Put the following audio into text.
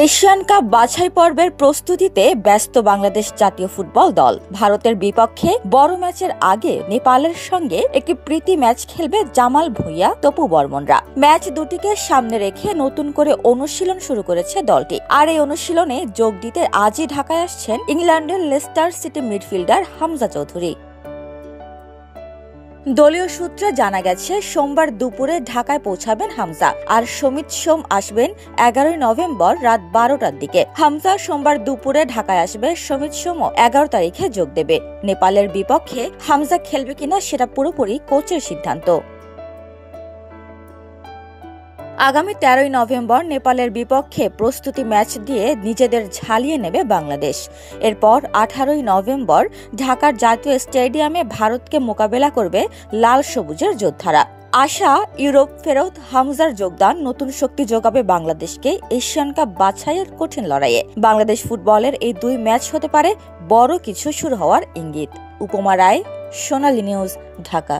Asian cup বাছাই পর্বের প্রস্তুতিতে ব্যস্ত বাংলাদেশ জাতীয় ফুটবল দল। ভারতের বিপক্ষে বড় ম্যাচের আগে নেপালের সঙ্গে একটি প্রীতি ম্যাচ খেলবে জামাল ভুঁইয়া, তপু বর্মনরা। ম্যাচ দুটিকে সামনে রেখে নতুন করে অনুশীলন শুরু করেছে দলটি। আর এই অনুশীলনে যোগ দিতে আজই ঢাকায় আসছেন ইংল্যান্ডের Leicester city midfielder Hamza Chowdhury. দলীয় সূত্রে জানা গেছে, সোমবার দুপুরে ঢাকায় পৌঁছাবেন হামজা, আর সমিত সোম আসবেন 11 নভেম্বর রাত 12টার দিকে। হামজা সোমবার দুপুরে ঢাকায় আসবে, সমিত সোমও 11 তারিখে যোগ দেবে। নেপালের বিপক্ষে হামজা খেলবে কিনা সেটা পুরোপুরি কোচের সিদ্ধান্ত। আগামী 13 নভেম্বর নেপালের বিপক্ষে প্রস্তুতি ম্যাচ দিয়ে নিজেদের ঝালিয়ে নেবে বাংলাদেশ। এরপর 18 নভেম্বর ঢাকার জাতীয় স্টেডিয়ামে ভারতকে মোকাবেলা করবে লাল সবুজের যোদ্ধারা। আশা, ইউরোপ ফেরত হামজার যোগদান নতুন শক্তি যোগাবে বাংলাদেশকে এশিয়ান কাপ বাছাইয়ের কঠিন লড়াইয়ে। বাংলাদেশ ফুটবলের এই দুই ম্যাচ হতে পারে বড় কিছু শুরু হওয়ার ইঙ্গিত। উপমা রায়, সোনালী নিউজ, ঢাকা।